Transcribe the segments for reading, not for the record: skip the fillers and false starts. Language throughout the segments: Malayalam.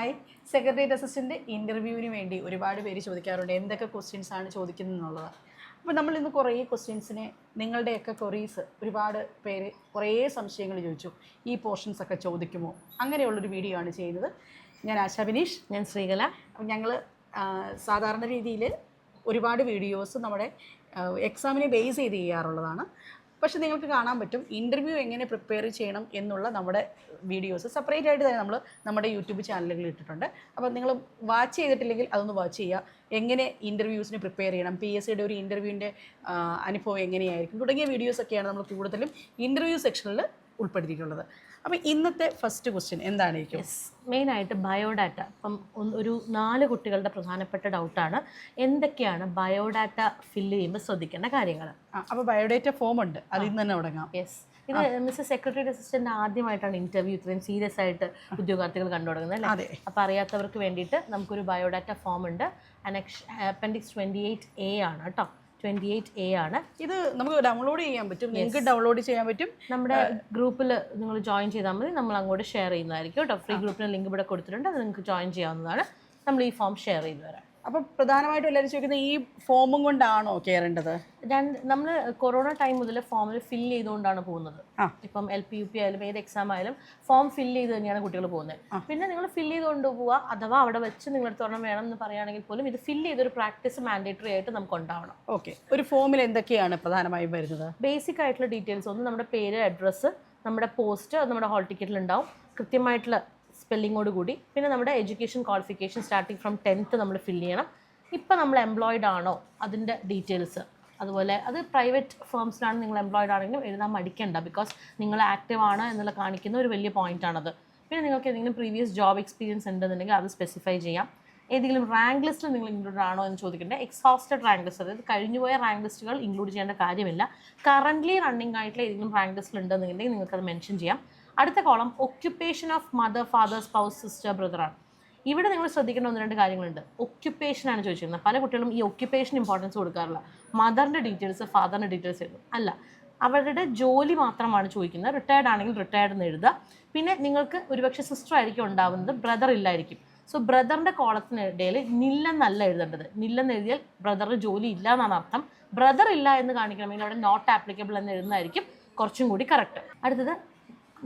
ഹായ്, സെക്രട്ടേറിയറ്റ് അസിസ്റ്റൻ്റ് ഇൻ്റർവ്യൂവിന് വേണ്ടി ഒരുപാട് പേര് ചോദിക്കാറുണ്ട് എന്തൊക്കെ ക്വസ്റ്റ്യൻസാണ് ചോദിക്കുന്നത് എന്നുള്ളത്. അപ്പോൾ നമ്മൾ ഇന്ന് കുറേ ക്വസ്റ്റ്യൻസിന് നിങ്ങളുടെയൊക്കെ ക്വറീസ് ഒരുപാട് പേര് കുറേ സംശയങ്ങൾ ചോദിച്ചു. ഈ പോർഷൻസൊക്കെ ചോദിക്കുമോ? അങ്ങനെയുള്ളൊരു വീഡിയോ ആണ് ചെയ്യുന്നത്. ഞാൻ ആശാ ബിനീഷ്. ഞാൻ ശ്രീകല. അപ്പം ഞങ്ങൾ സാധാരണ രീതിയിൽ ഒരുപാട് വീഡിയോസ് നമ്മുടെ എക്സാമിനെ ബേസ് ചെയ്ത് ചെയ്യാറുള്ളതാണ്. പക്ഷെ നിങ്ങൾക്ക് കാണാൻ പറ്റും ഇൻ്റർവ്യൂ എങ്ങനെ പ്രിപ്പയർ ചെയ്യണം എന്നുള്ള നമ്മുടെ വീഡിയോസ് സെപ്പറേറ്റ് ആയിട്ട് തന്നെ നമ്മൾ നമ്മുടെ യൂട്യൂബ് ചാനലുകളിൽ ഇട്ടിട്ടുണ്ട്. അപ്പോൾ നിങ്ങൾ വാച്ച് ചെയ്തിട്ടില്ലെങ്കിൽ അതൊന്ന് വാച്ച് ചെയ്യുക. എങ്ങനെ ഇൻ്റർവ്യൂസിന് പ്രിപ്പയർ ചെയ്യണം, PSCയുടെ ഒരു ഇൻ്റർവ്യൂവിൻ്റെ അനുഭവം എങ്ങനെയായിരിക്കും തുടങ്ങിയ വീഡിയോസൊക്കെയാണ് നമ്മൾ കൂടുതലും ഇൻ്റർവ്യൂ സെക്ഷനിൽ ഉൾപ്പെടുത്തിയിട്ടുള്ളത്. അപ്പോൾ ഇന്നത്തെ ഫസ്റ്റ് ക്വസ്റ്റ്യൻ എന്തായിരിക്കും? മെയിനായിട്ട് ബയോഡാറ്റ. അപ്പം ഒരു 4 കുട്ടികളുടെ പ്രധാനപ്പെട്ട ഡൗട്ടാണ് എന്തൊക്കെയാണ് ബയോഡാറ്റ ഫില്ല് ചെയ്യുമ്പോൾ ശ്രദ്ധിക്കേണ്ട കാര്യങ്ങൾ. അപ്പോൾ ബയോഡാറ്റ ഫോം ഉണ്ട്, അതിൽ നിന്ന് തന്നെ തുടങ്ങാം. യെസ്, ഇത് മിസ്റ്റർ സെക്രട്ടേറിയറ്റ് അസിസ്റ്റന്റ് ആദ്യമായിട്ടാണ് ഇന്റർവ്യൂ ഇത്രയും സീരിയസ് ആയിട്ട് ഉദ്യോഗാർത്ഥികൾ കണ്ടു തുടങ്ങുന്നത് അല്ലേ? അപ്പോൾ അറിയാത്തവർക്ക് വേണ്ടിയിട്ട് നമുക്കൊരു ബയോഡാറ്റ ഫോം ഉണ്ട്. അപ്പൻഡിക്സ് 28A ആണ് കേട്ടോ. 28A ആണ്. ഇത് നമുക്ക് ഡൗൺലോഡ് ചെയ്യാൻ പറ്റും, ലിങ്ക് ഡൗൺലോഡ് ചെയ്യാൻ പറ്റും. നമ്മുടെ ഗ്രൂപ്പിൽ നിങ്ങൾ ജോയിൻ ചെയ്താൽ മതി, നമ്മൾ അങ്ങോട്ട് ഷെയർ ചെയ്യുന്നതായിരിക്കും കേട്ടോ. ഫ്രീ ഗ്രൂപ്പിന് ലിങ്ക് ഇവിടെ കൊടുത്തിട്ടുണ്ട്, അത് നിങ്ങൾക്ക് ജോയിൻ ചെയ്യാവുന്നതാണ്. നമ്മൾ ഈ ഫോം ഷെയർ ചെയ്തു തരാം. അപ്പം പ്രധാനമായിട്ടും എല്ലാവരും ചോദിക്കുന്നത് ഈ ഫോമും കൊണ്ടാണോ കയറേണ്ടത്? നമ്മൾ കൊറോണ ടൈം മുതൽ ഫോമിൽ ഫില്ല് ചെയ്തുകൊണ്ടാണ് പോകുന്നത്. ഇപ്പം LP UP ആയാലും ഏത് എക്സാം ആയാലും ഫോം ഫില്ല് ചെയ്ത് തന്നെയാണ് കുട്ടികൾ പോകുന്നത്. പിന്നെ നിങ്ങൾ ഫില്ല് ചെയ്തുകൊണ്ട് പോവുക, അഥവാ അവിടെ വെച്ച് നിങ്ങളടുത്ത് ഒരെണ്ണം വേണം എന്ന് പറയുകയാണെങ്കിൽ പോലും ഇത് ഫില്ല് ചെയ്തൊരു പ്രാക്ടീസ് മാൻഡേറ്ററി ആയിട്ട് നമുക്ക് ഉണ്ടാവണം. ഓക്കെ, ഒരു ഫോമിൽ എന്തൊക്കെയാണ് പ്രധാനമായും വരുന്നത്? ബേസിക് ആയിട്ടുള്ള ഡീറ്റെയിൽസ് ഒന്ന് നമ്മുടെ പേര്, അഡ്രസ്സ്, നമ്മുടെ പോസ്റ്റ്, നമ്മുടെ ഹോൾ ടിക്കറ്റിൽ ഉണ്ടാവും, കൃത്യമായിട്ടുള്ള സ്പെല്ലിങ്ങോട് കൂടി. പിന്നെ നമ്മുടെ education qualification starting from 10th നമ്മൾ ഫില്ല് ചെയ്യണം. ഇപ്പം നമ്മൾ എംപ്ലോയിഡ് ആണോ അതിൻ്റെ ഡീറ്റെയിൽസ്. അതുപോലെ അത് പ്രൈവറ്റ് ഫേംസിലാണ് നിങ്ങൾ എംപ്ലോയിഡ് ആണെങ്കിലും എഴുതാൻ മടിക്കണ്ട, ബിക്കോസ് നിങ്ങൾ ആക്റ്റീവ് ആണ് എന്നുള്ള കാണിക്കുന്ന ഒരു വലിയ പോയിൻ്റാണത്. പിന്നെ നിങ്ങൾക്ക് ഏതെങ്കിലും പ്രീവിയസ് ജോബ് എക്സ്പീരിയൻസ് ഉണ്ടെന്നുണ്ടെങ്കിൽ അത് സ്പെസിഫൈ ചെയ്യാം. ഏതെങ്കിലും റാങ്ക് ലിസ്റ്റിൽ നിങ്ങൾ ഇൻക്ലൂഡ് ആണോ എന്ന് ചോദിക്കേണ്ടത്. എക്സോസ്റ്റഡ് റാങ്ക് ലിസ്റ്റ്, അതായത് കഴിഞ്ഞുപോയ റാങ്ക് ലിസ്റ്റുകൾ ഇൻക്ലൂഡ് ചെയ്യേണ്ട കാര്യമില്ല. കറൻ്റ്ലി റണ്ണിങ് ആയിട്ടുള്ള ഏതെങ്കിലും റാങ്ക് ലിസ്റ്റിൽ ഉണ്ടെന്നുണ്ടെങ്കിൽ നിങ്ങൾക്കത് മെൻഷൻ ചെയ്യാം. അടുത്ത column occupation of mother, father, spouse, sister, ബ്രദറാണ്. ഇവിടെ നിങ്ങൾ ശ്രദ്ധിക്കേണ്ട 1-2 കാര്യങ്ങളുണ്ട്. ഒക്യുപ്പേഷനാണ് ചോദിച്ചിരുന്നത്. പല കുട്ടികളും ഈ ഒക്യുപ്പേഷൻ ഇമ്പോർട്ടൻസ് കൊടുക്കാറില്ല. മദറിൻ്റെ ഡീറ്റെയിൽസ്, ഫാദറിൻ്റെ ഡീറ്റെയിൽസ് എഴുതും. അല്ല, അവരുടെ ജോലി മാത്രമാണ് ചോദിക്കുന്നത്. റിട്ടയർഡ് ആണെങ്കിൽ റിട്ടയർഡ് എന്ന് എഴുതുക. പിന്നെ നിങ്ങൾക്ക് ഒരുപക്ഷെ സിസ്റ്റർ ആയിരിക്കും ഉണ്ടാവുന്നത്, ബ്രദർ ഇല്ലായിരിക്കും. സോ ബ്രദറിൻ്റെ കോളത്തിനിടയിൽ നില്ലെന്നല്ല എഴുതേണ്ടത്. നില്ലെന്ന് എഴുതിയാൽ ബ്രദറിന് ജോലി ഇല്ല എന്നാണ് അർത്ഥം. ബ്രദർ ഇല്ല എന്ന് കാണിക്കണമെങ്കിൽ അവിടെ നോട്ട് ആപ്ലിക്കബിൾ എന്ന് എഴുതുന്നതായിരിക്കും കുറച്ചും കൂടി കറക്റ്റ്. അടുത്തത്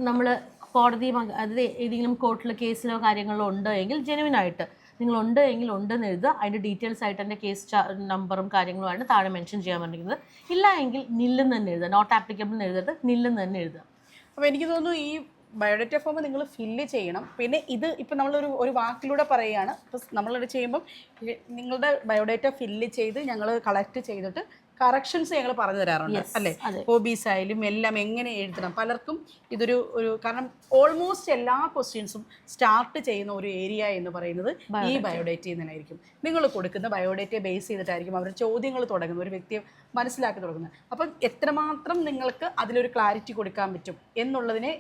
നമ്മൾ കോടതി, അതായത് ഏതെങ്കിലും കോർട്ടിലെ കേസിലോ കാര്യങ്ങളോ ഉണ്ട് എങ്കിൽ ജെനുവിനായിട്ട് നിങ്ങൾ ഉണ്ട് എങ്കിൽ ഉണ്ടെന്ന് എഴുതുക. അതിൻ്റെ ഡീറ്റെയിൽസ് ആയിട്ട് എൻ്റെ കേസ് നമ്പറും കാര്യങ്ങളുമാണ് താഴെ മെൻഷൻ ചെയ്യാൻ പറഞ്ഞിരിക്കുന്നത്. ഇല്ല എങ്കിൽ നില്ലെന്ന് തന്നെ എഴുതുക. നോട്ട് ആപ്ലിക്കബിൾ എന്ന് എഴുതരുത്, നില്ലെന്ന് തന്നെ എഴുതുക. അപ്പോൾ എനിക്ക് തോന്നുന്നു ഈ ബയോഡേറ്റ ഫോം നിങ്ങൾ ഫില്ല് ചെയ്യണം. പിന്നെ ഇത് ഇപ്പം നമ്മളൊരു വാക്കിലൂടെ പറയുകയാണ്. ഇപ്പം നമ്മളിത് ചെയ്യുമ്പം നിങ്ങളുടെ ബയോഡേറ്റ ഫില്ല് ചെയ്ത് ഞങ്ങൾ കളക്ട് ചെയ്തിട്ട് കറക്ഷൻസ് ഞങ്ങൾ പറഞ്ഞു തരാറുണ്ട് അല്ലേ? ഹോബീസ് ആയാലും എല്ലാം എങ്ങനെ എഴുതണം. പലർക്കും ഇതൊരു കാരണം ഓൾമോസ്റ്റ് എല്ലാ ക്വസ്റ്റ്യൻസും സ്റ്റാർട്ട് ചെയ്യുന്ന ഒരു ഏരിയ എന്ന് പറയുന്നത് ഈ ബയോഡേറ്റയിൽ നിന്നായിരിക്കും. നിങ്ങൾ കൊടുക്കുന്ന ബയോഡേറ്റയെ ബേസ് ചെയ്തിട്ടായിരിക്കും അവർ ചോദ്യങ്ങൾ തുടങ്ങുന്നത്, ഒരു വ്യക്തിയെ മനസ്സിലാക്കി തുടങ്ങുന്നത്. അപ്പം എത്രമാത്രം നിങ്ങൾക്ക് അതിലൊരു ക്ലാരിറ്റി കൊടുക്കാൻ പറ്റും എന്നുള്ളതിനെ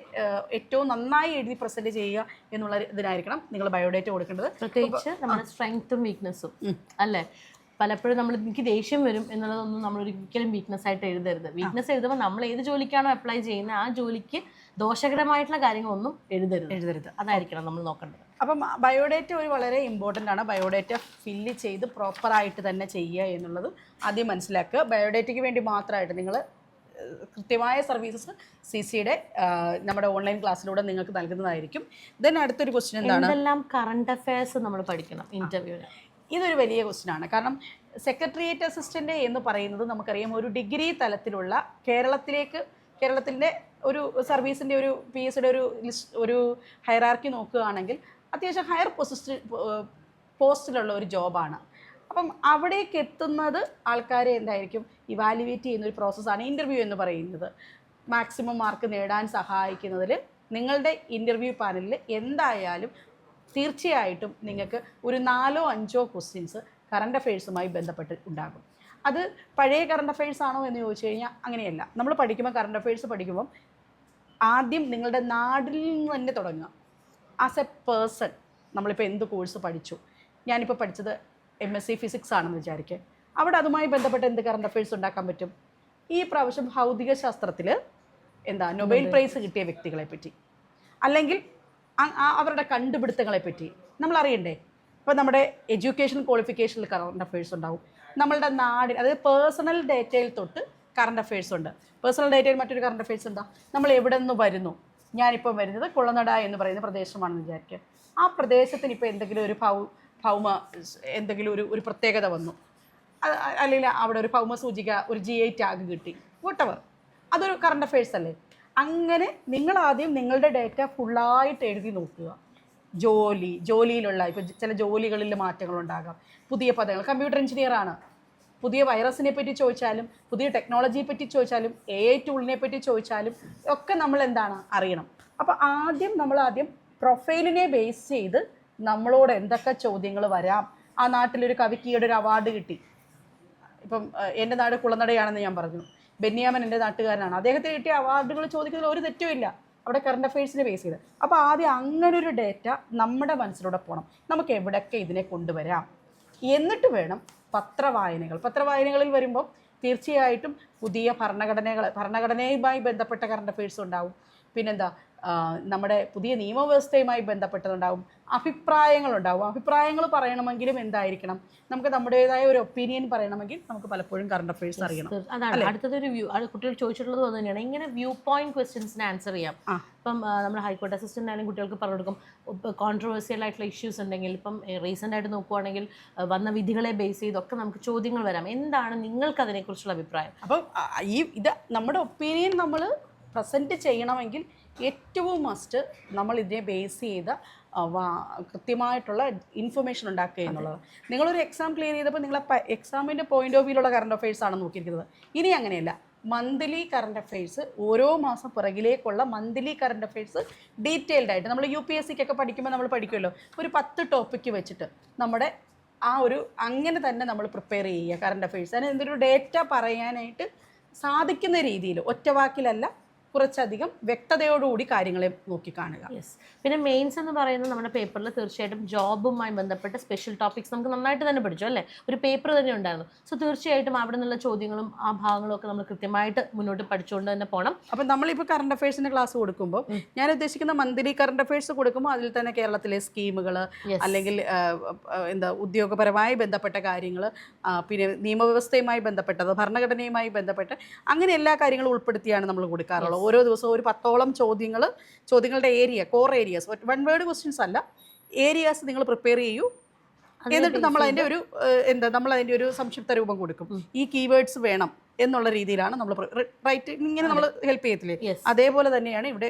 ഏറ്റവും നന്നായി എഴുതി പ്രസൻറ്റ് ചെയ്യുക എന്നുള്ള ഇതിനായിരിക്കണം നിങ്ങൾ ബയോഡേറ്റ കൊടുക്കേണ്ടത്. പ്രത്യേകിച്ച് നമ്മുടെ സ്ട്രെങ്ത്തും വീക്ക്നെസ്സും അല്ലേ? പലപ്പോഴും എനിക്ക് ദേഷ്യം വരും എന്നുള്ളതൊന്നും നമ്മൾ ഒരിക്കലും വീക്ക്നെസ് ആയിട്ട് എഴുതരുത്. വീക്ക്നെസ് എഴുതുമ്പോൾ നമ്മൾ ഏത് ജോലിക്കാണോ അപ്ലൈ ചെയ്യുന്നത് ആ ജോലിക്ക് ദോഷകരമായിട്ടുള്ള കാര്യങ്ങളൊന്നും എഴുതരുത്. അതായിരിക്കണം നമ്മൾ നോക്കേണ്ടത്. അപ്പം ബയോഡേറ്റ ഒരു വളരെ ഇമ്പോർട്ടൻ്റ് ആണ്. ബയോഡേറ്റ ഫില്ല് ചെയ്ത് പ്രോപ്പറായിട്ട് തന്നെ ചെയ്യുക എന്നുള്ളത് ആദ്യം മനസ്സിലാക്കുക. ബയോഡേറ്റയ്ക്ക് വേണ്ടി മാത്രമായിട്ട് നിങ്ങൾ കൃത്യമായ സർവീസസ് CCയുടെ നമ്മുടെ ഓൺലൈൻ ക്ലാസ്സിലൂടെ നിങ്ങൾക്ക് നൽകുന്നതായിരിക്കും. ദെൻ അടുത്തൊരു ക്വസ്റ്റ്യൻ എന്താണ്? ഇതെല്ലാം കറണ്ട് അഫയേഴ്സ് നമ്മൾ പഠിക്കണം ഇന്റർവ്യൂവിന്. ഇതൊരു വലിയ ക്വസ്റ്റ്യനാണ്. കാരണം സെക്രട്ടേറിയറ്റ് അസിസ്റ്റൻ്റ് എന്ന് പറയുന്നത് നമുക്കറിയാം ഒരു ഡിഗ്രി തലത്തിലുള്ള കേരളത്തിൻ്റെ ഒരു സർവീസിൻ്റെ ഒരു PSCയുടെ ഒരു ഹൈറാർക്കി നോക്കുകയാണെങ്കിൽ അത്യാവശ്യം ഹയർ പോസ്റ്റിലുള്ള ഒരു ജോബാണ്. അപ്പം അവിടേക്ക് എത്തുന്നത് ആൾക്കാരെ എന്തായിരിക്കും ഇവാലുവേറ്റ് ചെയ്യുന്ന ഒരു പ്രോസസ്സാണ് ഇൻ്റർവ്യൂ എന്ന് പറയുന്നത്. മാക്സിമം മാർക്ക് നേടാൻ സഹായിക്കുന്നതിൽ നിങ്ങളുടെ ഇൻ്റർവ്യൂ പാനലിൽ എന്തായാലും തീർച്ചയായിട്ടും നിങ്ങൾക്ക് ഒരു 4-5 ക്വസ്റ്റ്യൻസ് കറണ്ട് അഫയേഴ്സുമായി ബന്ധപ്പെട്ട് ഉണ്ടാകും. അത് പഴയ കറണ്ട് അഫയേഴ്സ് ആണോ എന്ന് ചോദിച്ചു കഴിഞ്ഞാൽ അങ്ങനെയല്ല. നമ്മൾ പഠിക്കുമ്പോൾ കറണ്ട് അഫയേഴ്സ് പഠിക്കുമ്പം ആദ്യം നിങ്ങളുടെ നാട്ടിൽ നിന്ന് തന്നെ തുടങ്ങുക. ആസ് എ പേഴ്സൺ നമ്മളിപ്പോൾ എന്ത് കോഴ്സ് പഠിച്ചു, ഞാനിപ്പോൾ പഠിച്ചത് MSc ഫിസിക്സ് ആണെന്ന് വിചാരിക്കുക, അവിടെ അതുമായി ബന്ധപ്പെട്ട് എന്ത് കറണ്ട് അഫയേഴ്സ് ഉണ്ടാക്കാൻ പറ്റും? ഈ പ്രാവശ്യം ഭൗതിക ശാസ്ത്രത്തിൽ നൊബേൽ പ്രൈസ് കിട്ടിയ വ്യക്തികളെ പറ്റി, അല്ലെങ്കിൽ അവരുടെ കണ്ടുപിടുത്തങ്ങളെ പറ്റി നമ്മൾ അറിയണ്ടേ. ഇപ്പോൾ നമ്മുടെ എഡ്യൂക്കേഷൻ ക്വാളിഫിക്കേഷനിൽ കറണ്ട് അഫയേഴ്സ് ഉണ്ടാവും. നമ്മളുടെ നാടിന് അതായത് പേഴ്സണൽ ഡേറ്റയിൽ തൊട്ട് കറണ്ട് അഫയേഴ്സ് ഉണ്ട്. പേഴ്സണൽ ഡേറ്റയിൽ മറ്റൊരു കറണ്ട് അഫയേഴ്സ് എന്താ, നമ്മൾ എവിടെ നിന്ന് വരുന്നു. ഞാനിപ്പോൾ വരുന്നത് കുളനട എന്ന് പറയുന്ന പ്രദേശമാണെന്ന് വിചാരിക്കുക. ആ പ്രദേശത്തിന് ഇപ്പോൾ എന്തെങ്കിലും ഒരു ഭൗമ എന്തെങ്കിലും ഒരു പ്രത്യേകത വന്നു, അല്ലെങ്കിൽ അവിടെ ഒരു ഭൗമ സൂചിക, ഒരു GI ടാഗ് കിട്ടി, വോട്ടെവർ, അതൊരു കറണ്ട് അഫയേഴ്സ് അല്ലേ. അങ്ങനെ നിങ്ങൾ ആദ്യം നിങ്ങളുടെ ഡേറ്റ ഫുള്ളായിട്ട് എഴുതി നോക്കുക. ജോലിയിലുള്ള ഇപ്പോൾ ചില ജോലികളിൽ മാറ്റങ്ങളുണ്ടാകാം, പുതിയ പദങ്ങൾ. കമ്പ്യൂട്ടർ എഞ്ചിനീയറാണ്, പുതിയ വൈറസിനെ പറ്റി ചോദിച്ചാലും പുതിയ ടെക്നോളജിയെ പറ്റി ചോദിച്ചാലും AI ടൂളിനെ പറ്റി ചോദിച്ചാലും ഒക്കെ നമ്മൾ എന്താണ് അറിയണം. അപ്പോൾ ആദ്യം പ്രൊഫൈലിനെ ബേസ് ചെയ്ത് നമ്മളോട് എന്തൊക്കെ ചോദ്യങ്ങൾ വരാം. ആ നാട്ടിലൊരു കവിക്ക് ഈയിടെ ഒരു അവാർഡ് കിട്ടി. ഇപ്പം എൻ്റെ നാട് കുളനടയാണെന്ന് ഞാൻ പറഞ്ഞു. ബെന്യാമൻ എൻ്റെ നാട്ടുകാരനാണ്. അദ്ദേഹത്തിന് കിട്ടിയ അവാർഡുകൾ ചോദിക്കുന്നതിൽ ഒരു തെറ്റുമില്ല, അവിടെ കറണ്ട് അഫയേഴ്സിനെ ബേസ് ചെയ്ത്. അപ്പോൾ ആദ്യം അങ്ങനൊരു ഡേറ്റ നമ്മുടെ മനസ്സിലൂടെ പോകണം. നമുക്ക് എവിടെയൊക്കെ ഇതിനെ കൊണ്ടുവരാം. എന്നിട്ട് വേണം പത്രവായനകളിൽ വരുമ്പോൾ തീർച്ചയായിട്ടും പുതിയ ഭരണഘടനയുമായി ബന്ധപ്പെട്ട കറണ്ട് അഫയേഴ്സ് ഉണ്ടാവും. പിന്നെന്താ, നമ്മുടെ പുതിയ നിയമവ്യവസ്ഥയുമായി ബന്ധപ്പെട്ടതുണ്ടാവും. അഭിപ്രായങ്ങൾ പറയണമെങ്കിലും എന്തായിരിക്കണം, നമുക്ക് നമ്മുടേതായ ഒരു ഒപ്പീനിയൻ പറയണമെങ്കിൽ നമുക്ക് പലപ്പോഴും കറണ്ട് അഫയേഴ്സ് അറിയണം. അതാണ് അടുത്തതൊരു കുട്ടികൾ ചോദിച്ചിട്ടുള്ളത് അത് തന്നെയാണ്, ഇങ്ങനെ വ്യൂ പോയിന്റ് ക്വസ്റ്റ്യൻസിന് ആൻസർ ചെയ്യാം. ഇപ്പം നമ്മൾ ഹൈക്കോടതി അസിസ്റ്റന്റ് ആയാലും കുട്ടികൾക്ക് പറഞ്ഞു കൊടുക്കും. കോൺട്രവേഴ്സിയൽ ആയിട്ടുള്ള ഇഷ്യൂസ് ഉണ്ടെങ്കിൽ, ഇപ്പം റീസെൻ്റ് ആയിട്ട് നോക്കുവാണെങ്കിൽ വന്ന വിധികളെ ബേസ് ചെയ്തൊക്കെ നമുക്ക് ചോദ്യങ്ങൾ വരാം. എന്താണ് നിങ്ങൾക്ക് അതിനെക്കുറിച്ചുള്ള അഭിപ്രായം? അപ്പം ഇത് നമ്മുടെ ഒപ്പീനിയൻ നമ്മൾ പ്രസൻറ്റ് ചെയ്യണമെങ്കിൽ ഏറ്റവും മസ്റ്റ് നമ്മൾ ഇതിനെ ബേസ് ചെയ്ത കൃത്യമായിട്ടുള്ള ഇൻഫർമേഷൻ ഉണ്ടാക്കുക എന്നുള്ളത്. നിങ്ങളൊരു എക്സാം ക്ലിയർ ചെയ്തപ്പോൾ നിങ്ങൾ എക്സാമിൻ്റെ പോയിന്റ് ഓഫ് വ്യൂയിലുള്ള കറണ്ട് അഫയേഴ്സ് ആണ് നോക്കിയിരിക്കുന്നത്. ഇനി അങ്ങനെയല്ല, മന്ത്ലി കറണ്ട് അഫയേഴ്സ്, ഓരോ മാസം പുറകിലേക്കുള്ള മന്ത്ലി കറണ്ട് അഫയേഴ്സ് ഡീറ്റെയിൽഡ് ആയിട്ട് നമ്മൾ UPSCക്കൊക്കെ പഠിക്കുമ്പോൾ നമ്മൾ പഠിക്കുമല്ലോ, ഒരു 10 ടോപ്പിക്ക് വെച്ചിട്ട് നമ്മുടെ അങ്ങനെ തന്നെ നമ്മൾ പ്രിപ്പയർ ചെയ്യുക കറണ്ട് അഫയേഴ്സ്. അതിന് എന്തൊരു ഡേറ്റ പറയാനായിട്ട് സാധിക്കുന്ന രീതിയിൽ, ഒറ്റവാക്കിലല്ല, കുറച്ചധികം വ്യക്തതയോടുകൂടി കാര്യങ്ങളെ നോക്കിക്കാണുക. പിന്നെ മെയിൻസ് എന്ന് പറയുന്നത് നമ്മുടെ പേപ്പറിൽ തീർച്ചയായിട്ടും ജോബുമായി ബന്ധപ്പെട്ട സ്പെഷ്യൽ ടോപ്പിക്സ് നമുക്ക് നന്നായിട്ട് തന്നെ പഠിച്ചു അല്ലേ, ഒരു പേപ്പർ തന്നെ ഉണ്ടായിരുന്നു. സോ തീർച്ചയായിട്ടും അവിടെ നിന്നുള്ള ചോദ്യങ്ങളും ആ ഭാഗങ്ങളും ഒക്കെ നമ്മൾ കൃത്യമായിട്ട് മുന്നോട്ട് പഠിച്ചുകൊണ്ട് തന്നെ പോകണം. അപ്പം നമ്മളിപ്പോൾ കറണ്ട് അഫയേഴ്സിൻ്റെ ക്ലാസ് കൊടുക്കുമ്പോൾ ഞാൻ ഉദ്ദേശിക്കുന്ന മന്ത്ലി കറണ്ട് അഫയേഴ്സ് കൊടുക്കുമ്പോൾ അതിൽ തന്നെ കേരളത്തിലെ സ്കീമുകൾ, അല്ലെങ്കിൽ ഉദ്യോഗപരമായി ബന്ധപ്പെട്ട കാര്യങ്ങൾ, പിന്നെ നിയമവ്യവസ്ഥയുമായി ബന്ധപ്പെട്ടത്, ഭരണഘടനയുമായി ബന്ധപ്പെട്ട് അങ്ങനെ എല്ലാ കാര്യങ്ങളും ഉൾപ്പെടുത്തിയാണ് നമ്മൾ കൊടുക്കാറുള്ളത്. ഓരോ ദിവസവും ഒരു 10ഓളം ചോദ്യങ്ങളുടെ core areas, one word questions അല്ല, ഏരിയാസ് നിങ്ങൾ പ്രിപ്പയർ ചെയ്യൂ. എന്നിട്ട് നമ്മൾ അതിൻ്റെ ഒരു സംക്ഷിപ്ത രൂപം കൊടുക്കും. ഈ കീവേഡ്സ് വേണം എന്നുള്ള രീതിയിലാണ് നമ്മൾ ഇങ്ങനെ നമ്മൾ ഹെൽപ്പ് ചെയ്യത്തില്ലേ, അതേപോലെ തന്നെയാണ് ഇവിടെ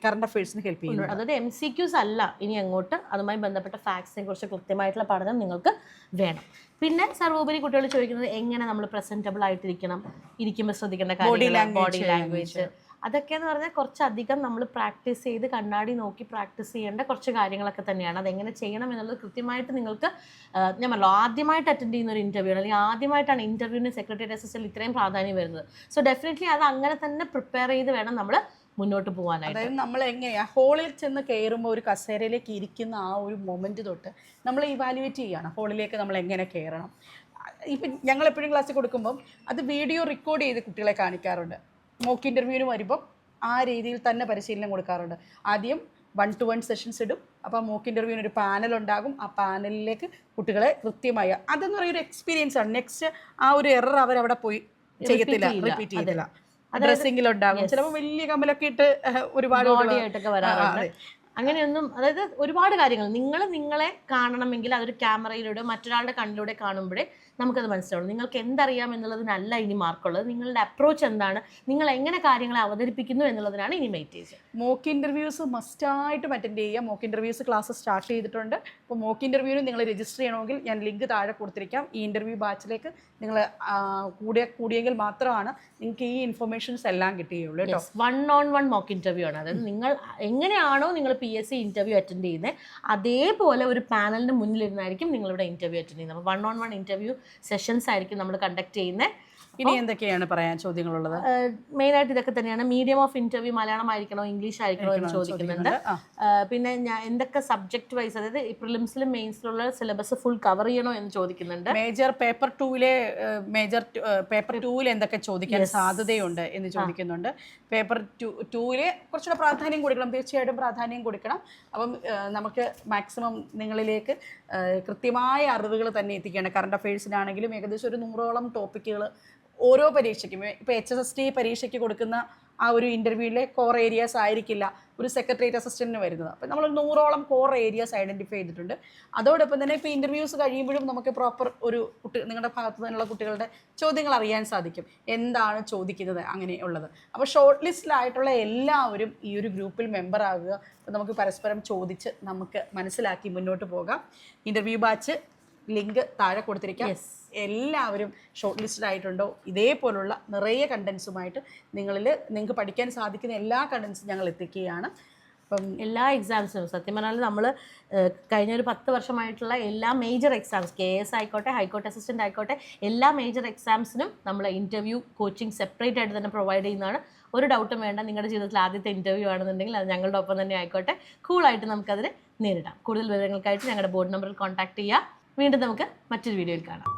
കറണ്ട് അഫയേഴ്സിന് ഹെൽപ്പ് ചെയ്യുന്നത്. അതായത് MCQs അല്ല, ഇനി അങ്ങോട്ട് അതുമായി ബന്ധപ്പെട്ട ഫാക്ട്സിനെ കുറിച്ച് കൃത്യമായിട്ടുള്ള പഠനം നിങ്ങൾക്ക് വേണം. പിന്നെ സർവോപരി കുട്ടികൾ ചോദിക്കുന്നത് എങ്ങനെ നമ്മൾ പ്രസന്റബിൾ ആയിട്ടിരിക്കണം, ഇരിക്കുമ്പോൾ ശ്രദ്ധിക്കേണ്ട കാര്യങ്ങൾ, ബോഡി ലാംഗ്വേജ്, അതൊക്കെ എന്ന് പറഞ്ഞാൽ കുറച്ചധികം നമ്മൾ പ്രാക്ടീസ് ചെയ്ത് കണ്ണാടി നോക്കി പ്രാക്ടീസ് ചെയ്യേണ്ട കുറച്ച് കാര്യങ്ങളൊക്കെ തന്നെയാണ്. അതെങ്ങനെ ചെയ്യണം എന്നുള്ളത് കൃത്യമായിട്ട് നിങ്ങൾക്ക്, ഞാൻ പറഞ്ഞല്ലോ, ആദ്യമായിട്ട് അറ്റൻഡ് ചെയ്യുന്ന ഒരു ഇൻ്റർവ്യൂ അല്ലെങ്കിൽ ആദ്യമായിട്ടാണ് ഇൻ്റർവ്യൂവിന് സെക്രട്ടേറിയറ്റ് അസിസ്റ്റൻ്റ് ഇത്രയും പ്രാധാന്യം വരുന്നത്. സോ ഡെഫിനറ്റ്ലി അത് അങ്ങനെ തന്നെ പ്രിപ്പയർ ചെയ്ത് വേണം നമ്മൾ മുന്നോട്ട് പോകാനായിട്ട്. അതായത് നമ്മൾ എങ്ങനെയാ ഹോളിൽ ചെന്ന് കയറുമ്പോൾ ഒരു കസേരയിലേക്ക് ഇരിക്കുന്ന ആ ഒരു മൊമെൻറ്റ് തൊട്ട് നമ്മൾ ഇവാലുവേറ്റ് ചെയ്യുകയാണ് ഹോളിലേക്ക് നമ്മൾ എങ്ങനെ കയറണം. ഇപ്പം ഞങ്ങൾ എപ്പോഴും ക്ലാസ്സിൽ കൊടുക്കുമ്പം അത് വീഡിയോ റെക്കോർഡ് ചെയ്ത് കുട്ടികളെ കാണിക്കാറുണ്ട്. മോക്ക് ഇൻ്റർവ്യൂവിന് വരുമ്പം ആ രീതിയിൽ തന്നെ പരിശീലനം കൊടുക്കാറുണ്ട്. ആദ്യം 1-to-1 സെഷൻസ് ഇടും. അപ്പോൾ മോക്ക് ഇൻ്റർവ്യൂവിന് ഒരു പാനൽ ഉണ്ടാകും. ആ പാനലിലേക്ക് കുട്ടികളെ കൃത്യമായി, അതെന്ന് പറയുന്ന ഒരു എക്സ്പീരിയൻസ് ആണ്. നെക്സ്റ്റ് ആ ഒരു എറർ അവരവിടെ പോയി ചെയ്യത്തില്ല, റിപ്പീറ്റ് ചെയ്തില്ല. ഡ്രസ്സിങ്ങിലുണ്ടാകും, ചിലപ്പോൾ വലിയ കമ്മലൊക്കെ ഇട്ട് ഒരുപാട് ബോഡിയായിട്ടൊക്കെ വരാറുണ്ട്. അങ്ങനെയൊന്നും, അതായത് ഒരുപാട് കാര്യങ്ങൾ നിങ്ങളെ കാണണമെങ്കിൽ അതൊരു ക്യാമറയിലൂടെ മറ്റൊരാളുടെ കണ്ണിലൂടെ കാണുമ്പോഴേ നമുക്കത് മനസ്സിലാവും. നിങ്ങൾക്ക് എന്തറിയാം എന്നുള്ളതിനല്ല ഇനി മാർക്കുള്ളത്, നിങ്ങളുടെ അപ്രോച്ച് എന്താണ്, നിങ്ങൾ എങ്ങനെ കാര്യങ്ങളെ അവതരിപ്പിക്കുന്നു എന്നുള്ളതിനാണ് ഇനി വെയിറ്റേജ്. മോക്ക് ഇൻ്റർവ്യൂസ് മസ്റ്റായിട്ടും അറ്റൻഡ് ചെയ്യുക. മോക്ക് ഇൻ്റർവ്യൂസ് ക്ലാസ് സ്റ്റാർട്ട് ചെയ്തിട്ടുണ്ട്. അപ്പോൾ മോക്ക് ഇൻ്റർവ്യൂവിന് നിങ്ങൾ രജിസ്റ്റർ ചെയ്യണമെങ്കിൽ ഞാൻ ലിങ്ക് താഴെ കൊടുത്തിരിക്കാം. ഈ ഇൻ്റർവ്യൂ ബാച്ചിലേക്ക് നിങ്ങൾ കൂടിയെങ്കിൽ മാത്രമാണ് നിങ്ങൾക്ക് ഈ ഇൻഫർമേഷൻസ് എല്ലാം കിട്ടുകയുള്ളൂ കേട്ടോ. 1-on-1 മോക്ക് ഇൻ്റർവ്യൂ ആണ്. അതായത് നിങ്ങൾ എങ്ങനെയാണോ നിങ്ങൾ PSC ഇൻ്റർവ്യൂ അറ്റൻഡ് ചെയ്യുന്നത് അതേപോലെ ഒരു പാനലിന് മുന്നിലിരുന്നായിരിക്കും നിങ്ങളിവിടെ ഇൻ്റർവ്യൂ അറ്റൻഡ് ചെയ്യുന്നത്. അപ്പോൾ 1-on-1 ഇൻ്റർവ്യൂ സെഷൻസ് ആയിരിക്കും നമ്മൾ കണ്ടക്ട് ചെയ്യുന്നത്. ഇനി എന്തൊക്കെയാണ് പറയാൻ ചോദ്യങ്ങളുള്ളത്? മെയിനായിട്ട് ഇതൊക്കെ തന്നെയാണ്. മീഡിയം ഓഫ് ഇന്റർവ്യൂ മലയാളം ആയിരിക്കണോ ഇംഗ്ലീഷ് ആയിരിക്കണോ എന്ന് ചോദിക്കുന്നുണ്ട്. പിന്നെ ഞാൻ എന്തൊക്കെ സബ്ജക്ട് വൈസ്, അതായത് പ്രിലിംസിലും മെയിൻസിലുള്ള സിലബസ് ഫുൾ കവർ ചെയ്യണോ എന്ന് ചോദിക്കുന്നുണ്ട്. പേപ്പർ ടൂവിൽ എന്തൊക്കെ ചോദിക്കാൻ സാധ്യതയുണ്ട് എന്ന് ചോദിക്കുന്നുണ്ട്. പേപ്പർ ടൂവില് കുറച്ചുകൂടെ പ്രാധാന്യം കൊടുക്കണം, തീർച്ചയായിട്ടും പ്രാധാന്യം കൊടുക്കണം. അപ്പം നമുക്ക് മാക്സിമം നിങ്ങളിലേക്ക് കൃത്യമായ അറിവുകൾ തന്നെ എത്തിക്കുകയാണ്. കറണ്ട് അഫയേഴ്സിനാണെങ്കിലും ഏകദേശം ഒരു 100ഓളം ടോപ്പിക്കുകൾ ഓരോ പരീക്ഷയ്ക്കും. ഇപ്പോൾ HSST പരീക്ഷയ്ക്ക് കൊടുക്കുന്ന ആ ഒരു ഇൻ്റർവ്യൂവിലെ കോർ ഏരിയാസ് ആയിരിക്കില്ല ഒരു സെക്രട്ടേറിയറ്റ് അസിസ്റ്റൻറ്റിന് വരുന്നത്. അപ്പോൾ നമ്മൾ 100ഓളം കോർ ഏരിയാസ് ഐഡൻറ്റിഫൈ ചെയ്തിട്ടുണ്ട്. അതോടൊപ്പം തന്നെ ഇപ്പോൾ ഇൻ്റർവ്യൂസ് കഴിയുമ്പോഴും നമുക്ക് പ്രോപ്പർ ഒരു നിങ്ങളുടെ ഭാഗത്തു നിന്നുള്ള കുട്ടികളുടെ ചോദ്യങ്ങൾ അറിയാൻ സാധിക്കും, എന്താണ് ചോദിക്കുന്നത് അങ്ങനെയുള്ളത്. അപ്പോൾ ഷോർട്ട് ലിസ്റ്റിലായിട്ടുള്ള എല്ലാവരും ഈ ഒരു ഗ്രൂപ്പിൽ മെമ്പർ ആകുക. അപ്പോൾ നമുക്ക് പരസ്പരം ചോദിച്ച് നമുക്ക് മനസ്സിലാക്കി മുന്നോട്ട് പോകാം. ഇൻ്റർവ്യൂ ബാച്ച് ലിങ്ക് താഴെ കൊടുത്തിരിക്കാം. എല്ലാവരും ഷോർട്ട് ലിസ്റ്റഡ് ആയിട്ടുണ്ടോ? ഇതേപോലുള്ള നിറയെ കണ്ടൻസുമായിട്ട് നിങ്ങൾക്ക് പഠിക്കാൻ സാധിക്കുന്ന എല്ലാ കണ്ടൻസും ഞങ്ങൾ എത്തിക്കുകയാണ്. അപ്പം എല്ലാ എക്സാംസിനും സത്യം പറഞ്ഞാൽ നമ്മൾ കഴിഞ്ഞ ഒരു 10 വർഷമായിട്ടുള്ള എല്ലാ മേജർ എക്സാംസ്, KS ആയിക്കോട്ടെ, ഹൈക്കോർട്ട് അസിസ്റ്റൻ്റ് ആയിക്കോട്ടെ, എല്ലാ മേജർ എക്സാംസിനും നമ്മൾ ഇൻ്റർവ്യൂ കോച്ചിങ് സെപ്പറേറ്റ് ആയിട്ട് തന്നെ പ്രൊവൈഡ് ചെയ്യുന്നതാണ്. ഒരു ഡൗട്ടും വേണ്ട. നിങ്ങളുടെ ജീവിതത്തിൽ ആദ്യത്തെ ഇൻ്റർവ്യൂ ആണെന്നുണ്ടെങ്കിൽ അത് ഞങ്ങളുടെ ഒപ്പം തന്നെ ആയിക്കോട്ടെ, കൂളായിട്ട് നമുക്കതിന് നേരിടാം. കൂടുതൽ വിവരങ്ങൾക്കായിട്ട് ഞങ്ങളുടെ ബോർഡ് നമ്പറിൽ കോൺടാക്ട് ചെയ്യുക. വീണ്ടും നമുക്ക് മറ്റൊരു വീഡിയോയിൽ കാണാം.